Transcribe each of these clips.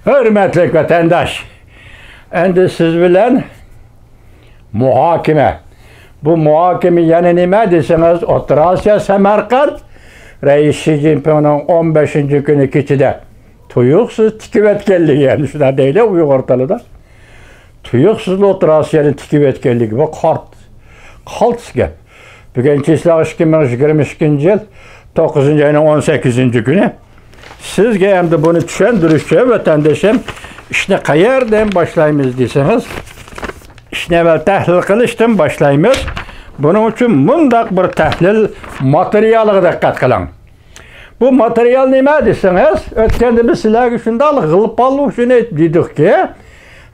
Hürmetli vatandaş, endi siz bilen muhakeme. Bu muhakeme yani nima deseniz, O'rta Osiyo Samarqand Reis Xi Jinping'in 15. günü kechida tuyuqsiz tikib etganligi, yani shunday deylik Uyg'ur tilida. Tuyuqsiz O'rta Osiyoni tikib etganligi bu qalt gap. Bugun Chislar 2022 yil 9 ayning 18 günü sizga endi buni tushuntirishga vatandoshim ishni qayerdan boshlaymiz deseniz, ishni evvel tahlil qilishdan boshlaymiz. Buning uchun mundaq bir tahlil materialiga diqqat qiling. Bu material nima deseniz, o'tganda biz sizlarga shunday g'ilpalli uchun aytdikki,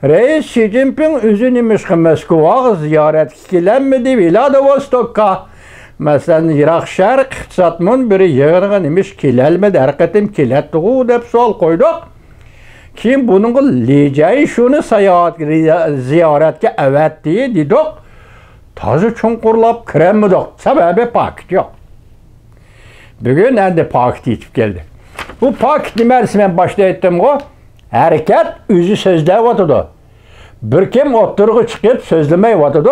Reis Xi Jinping o'zini Moskvaga ziyoratga kelanmidi Vladivostokka. Masalan, Iroq Sharq iqtisod munbiri yig'iniga nimish kelolmadi, har qatim keladi-ku deb savol qo'ydik. Keyin buning lejay shuni ziyoratga avatdi dedik. Toza chunqurlab kiramidik. Sababi pakt yo'q. Bugun endi pakt yetib keldi. Bu pakt nimasi men boshda aytdim-ku, harakat o'zi so'zlayotdi. Bir kim o'tirg'i chiqib so'zlamayotdi.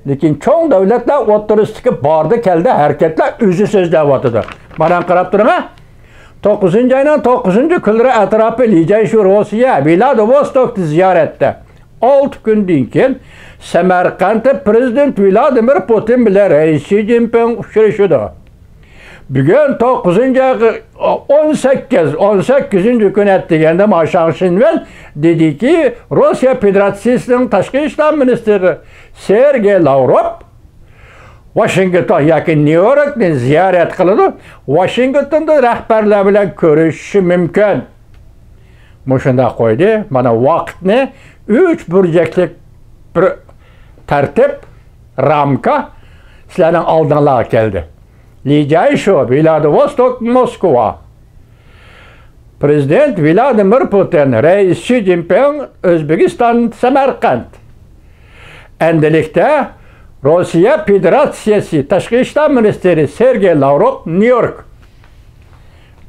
Lekin çoğun davlatlar o'tirisidagi bordi keldi harakatlar o'zi so'zlayotdi. Mana qarab turing-a. 9 ayning 9 kunlari atrofi Lijay shu Rossiya Vladivostokni ziyoratda. 6 kundan keyin Samarqandda prezident Vladimir Putin bilan Reis Xi Jinping uchrashdi. Bugun 18 gün etdiganda Maşan Shinvel dedi ki Rusya Federasyası'nın Tashqi ishlar ministri Sergey Lavrov Washington yoki New Yorkni ziyorat qiladi. Washingtonda rahbarlar bilan ko'rishishi mumkin. Mushunda qo'ydi. Mana vaqtni 3 burjaklik bir tartib ramka sizlarning oldinglarga keldi. Lijay shu Vladivostok, Moskva. Prezident Vladimir Putin, Reis Xi Jinping, O'zbekiston, Samarqand. Endilikda Rossiya Federatsiyasi Tashqi ishlar ministri Sergey Lavrov, New York.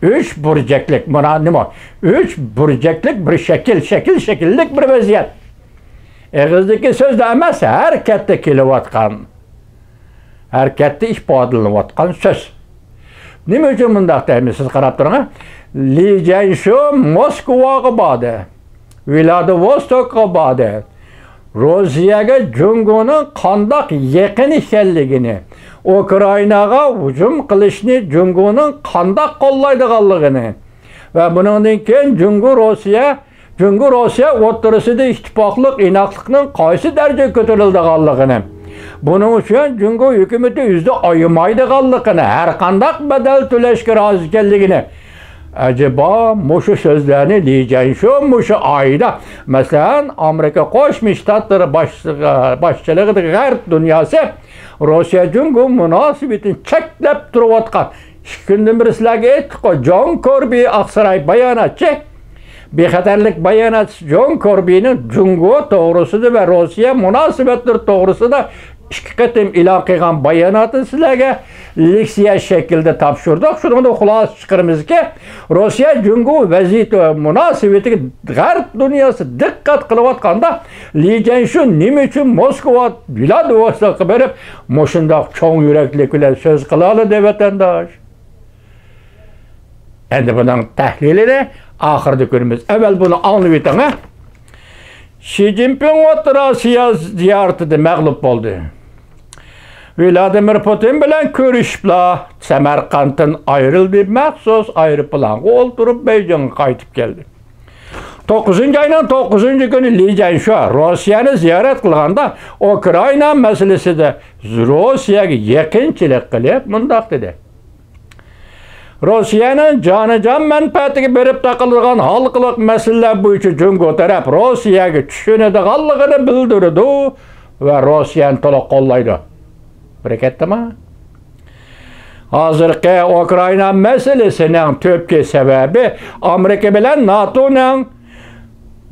3 burjaklik, mana nima? 3 burjaklik bir şekillik bir vaziyat. Eg'izdagi so'zda emas, harakatda kelayotgan. Harakatda ifodalanayotgan so'z. Nima uchun bundaq deymiz? Siz qarab turing. Lijay shu Moskvaga bordi. Vladivostokka bordi. Rossiyaga Jungoning qandoq yaqin ekanligini, Ukrainaga hujum qilishni Jungoning qandoq qo'llaydiganligini va buningdan keyin Jungo Rossiya o'rtasida ittifoqlik, inoqlikning qaysi darajaga ko'tarilganligini, buning uchun Jungo hukumati o'zida oymaydiganligini, har qanday badal to'lashga rozi ekanligini. Acaba mushu so'zlarni Lijay shu mushu oyda, masalan, Amerika Qo'shma Shtatlari boshchiligidagi g'arb dunyosi Rossiya Jungo munosabatini cheklab turayotgan. 2 kundan beri sizlarga aytdik-ku, John Kirby Aqsaray bayonotchi, bexatarlik bayonotchisi John Kirby'ning Jungo to'g'risida va Rossiya munosabatlari to'g'risida 2 qatim e'lon qilgan bayonotini sizlarga leksiya shaklida topshirdik. Shunda xulosa chiqaramizki, Rossiya Jungo vaziyati va munosabatiga g'arb dunyosi diqqat qilayotganda, Lijay shu nima uchun Moskva Vladivostokka berib, shundoq cho'ng yuraklik bilan so'z qila oladi deb vatandosh. Endi buning tahlilini oxirida ko'ramiz. Avval buni anglab o'ting. Xi Jinping O'rta Osiyo ziyoratida mag'lub bo'ldi. Vladimir Putin bilan ko'rishiblar. Samarqanddan ayrildi, maxsus aeroplanga o'ltirib Beijingga qaytib keldi. 9 ayning 9 kuni Lijay shu Rossiyani ziyorat qilganda Ukraina masalasida Rossiyaga yaqinchilik qilib mundaq dedi. Rossiyaning jonajon manfaatiga berib taqilgan xalqlik masalalar bo'yicha Jungo taraf Rossiyaga tushunadiganligini bildirdi va Rossiyani to'liq qo'llaydi. Barakat-mi? Hozirgi Ukraina masalasining tubki sababi Amerika bilan NATOning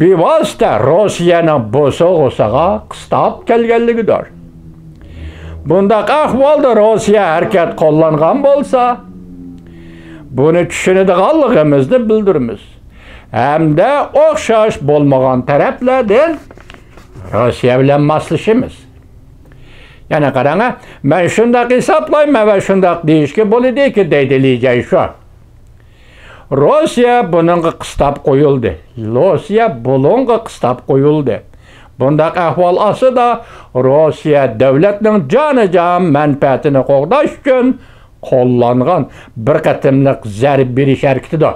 bevosita Rossiyaning bo'sog'isiga qistab kelganligidir. Bundaq ahvolda Rossiya harakat qo'llangan bo'lsa, buni tushunadiganligimizni bildiramiz. hem de okşaş bolmagan taraflardan Rusya bilen maslışımız. Yani qarana, ben şundak hesaplayma ve şundak deyişki bolidi ki deydilicey şu. Rusya bununla kıstap koyuldu. Rusya bununla kıstap koyuldu. Bundak ahval ası da Rusya devletinin canı menfaatini qoğdaş üçün kollanğan bir qatımlıq zərb beriş hareketidir.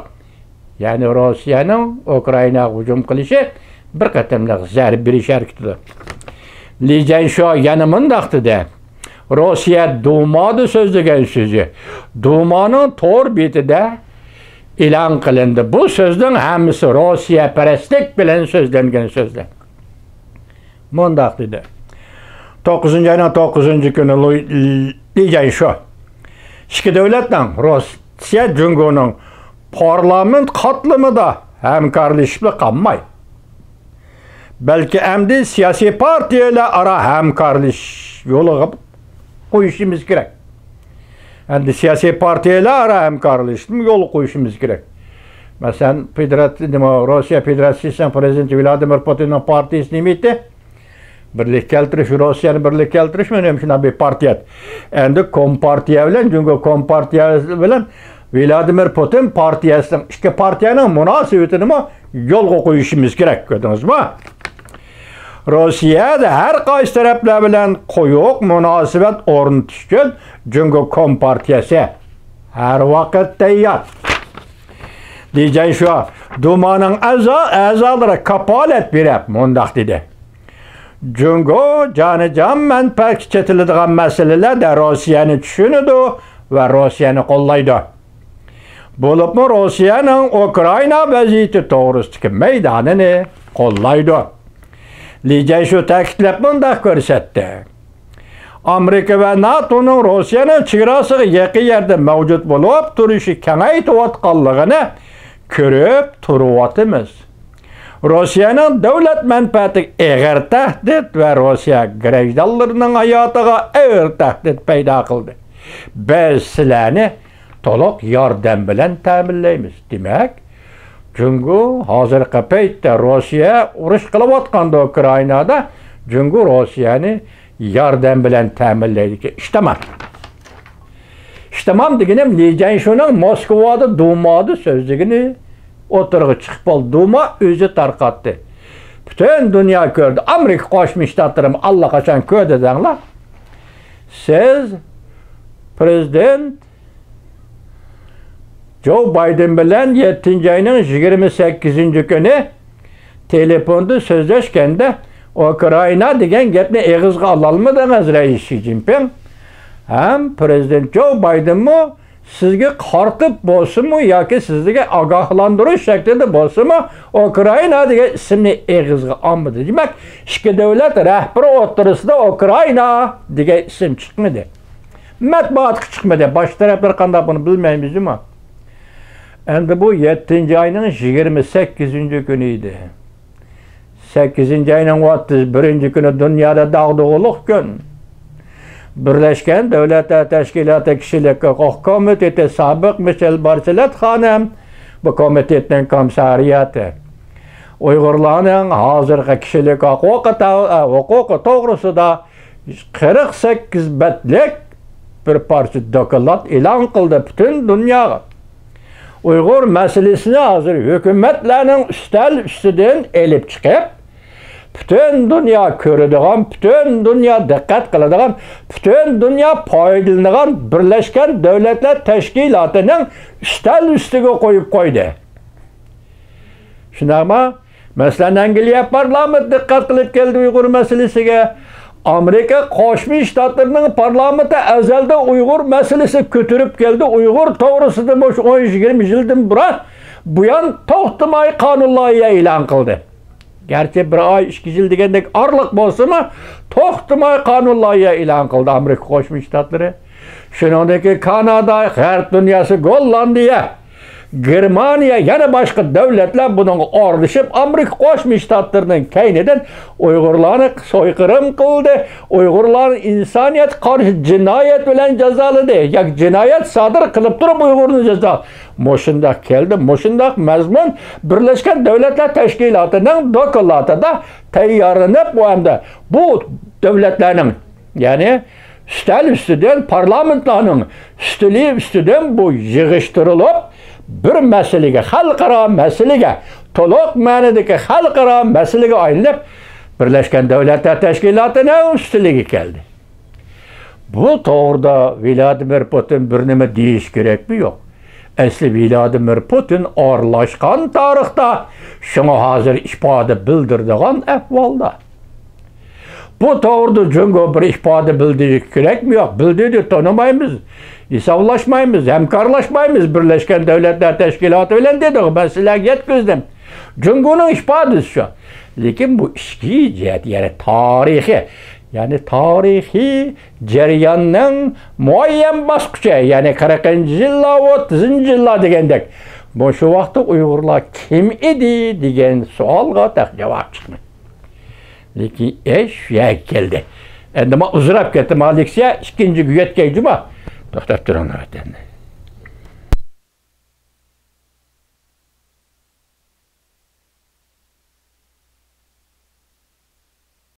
Yani Rusya'nın Ukrayna hücum qilishi bir qatımlıq zərb beriş hareketidir. Lijen şu yanımındaktı da Rusya Duma'da sözlügen sözü. Duma'nın tor betide ilan kılındı. Bu sözün hemisi Rusya perestlik bilen sözlengen sözler. Mundaktı da 9. ayının 9. günü lijen şu. İki devletten Rusya Cumhur'un parlament katılımı da hemkarlaşıp kalmay. Belki emdi siyasi partiyle ara hemkarlış yolu koyuşumuz gerek. Yani siyasi partiyle ara hemkarlış yolu koyuşumuz gerek. Mesela Rusya Federasyonu Prezidenti Vladimir Putin'in partisi nimeti birlik keltiriş, Rusya'nın birlik keltiriş mi önemli şuna bir partiyat. Endi Kompartiya bilen, çünkü Kompartiya bilen Vladimir Putin partiyasının iki partiyanın münasebetini mi yol koyuşumuz gerek, gördünüz mü? Rusya'da her qaysı taraflar bilen koyuq münasebet ornatışken, çünkü Kompartiyası her vakit tayyar. Diyeceğin şu, Duma'nın azaları kapalet berip mundaq dedi. Çünkü can menfaat çetildiğin meseleler de Rusya'nı düşünüdü ve Rusya'nı kollaydı. Bulup mu Rusya'nın Ukrayna vaziyeti doğrusundaki meydanını kollaydı. Lijen şu təklif bunda görsetti. Amerika ve NATO'nun Rusya'nın çığrası yakı yerde mevcut bulup duruşu kengaytip atqanlığını görüp turuvatımız. Rusya'nın devlet menfaati eğer tehdit ve Rusya grejdanlarının hayatıga eğer tehdit peyda kıldı. Biz sizlerini toluk yardım bilen təminleymiz. Demek, çünkü hazırki peytde Rusya uruş kılıp atqanda Ukrayna'da, çünkü Rusya'nı yardım bilen təminleydik. İştemem. İştemem degenim lijen şunun Moskova'da Duma'da sözlüğünü oturğu çıkıp oldu. Duma özü tarqatdı. Bütün dünya gördü. Amerika Qoşmuş Ştatlarım Allah kaçan gördü denler. Siz Prezident Joe Biden bilen 7. ayının 28. günü telefonda sözleşkende Ukrayna degen gepni eğizge alalmadınız Reis Xi Jinping. Hem Prezident Joe Biden mu sizge qartib bolsunmu yoki sizge agahlandırış şeklinde bolsunmu Ukrayna degen isimni eğizge almadı. Demek iki devlet rehberi oturusida Ukrayna degen isim çıkmadı. Matbuat çıkmadı. Baş taraflar qanday bunu bilmeymiz mi? Endi bu 7. ayının 28. günüydü. 8. ayının 31. günü dünyada dağdığılık gün. Birleşken Devletler Teşkilatı Kişilik Hukuk Komiteti Sabık Michel Bachelet Hanım bu komitetin komisariyatı. Uygurların hazırki kişilik hukuku doğrusunda 48 betlik bir parça dokulat ilan kıldı bütün dünya. Uygur meselesini hazır hükümetlerinin üstüden elip çıkıp bütün dünya körüdüğün, bütün dünya dikkat kılıdığın, bütün dünya paydalanığın Birleşken Devletler Teşkilatı'nın üstüge koyup koydu. Şuna ama mesela Angliya parlamenti dikkat kılıp geldi Uygur meselesine. Amerika Qoşmuş Ştatlarının parlamenti ezelde Uygur meselesi götürüp geldi. Uygur doğrusunda boş 10-20 yıldan bu yan toxtumay kanunlayıya ilan kıldı. Gerçi bir ay 2 yıl degendek arlık bolsa mı toxtumay kanunlayıya ilan kıldı Amerika Qoşmuş Ştatları. Şunundaki Kanada, G'arb dünyası, Gollandiya, Germaniya yana başka devletler bunun orluşup Amerika Qo'shma Shtatlarının keyniden Uygurlarni soykırım kıldı. Uygurlar insaniyet karşı cinayet bilen cezaladı. Ya cinayet sadır kılıp durup Uygur'un ceza. Moşundak geldi. Moşundak mezmun Birleşken Devletler Teşkilatı'nın dokulatında tayarlanıp bu hem de bu devletlerin yani üstel üstüden parlamentlarının üstüden bu yığıştırılıp bir meselege, halkara meselege, toluk manidagi halkara meselege aylanıp Birleşken Devletler Teşkilatı'na üstülüğü geldi. Bu doğruda Vladimir Putin bir nime deyiş gerek mi yok? Esli Vladimir Putin arlaşkan tarihte şuna hazır ifade bildirdiğin ehvalda. Bu doğruda Cungo bir ifade bildirecek gerek mi yok? Bildirdi tanımayımız, hesaplaşmayımız, hemkarlaşmayımız Birleşken Devletler Teşkilatı ile dedik. Ben size yetkizdim. Cungo'nun ifadesi şu. Lakin bu işki cihet yani tarihi cereyanın muayyen baskıcı yani 40. yılla 30. yılla degendek. Bu şu vakti Uygurlar kim idi degen sualga tak cevap çıkmıyor. Lakin eş geldi. Endi ma uzrab ketdim Aleksiya ikinci güyetke cuma. To'xtab turinglar endi.